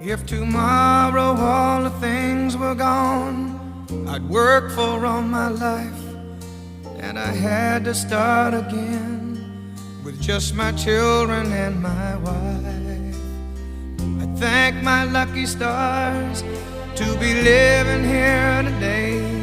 If tomorrow all the things were gone I'd work for all my life, and I had to start again with just my children and my wife. I thank my lucky stars to be living here today,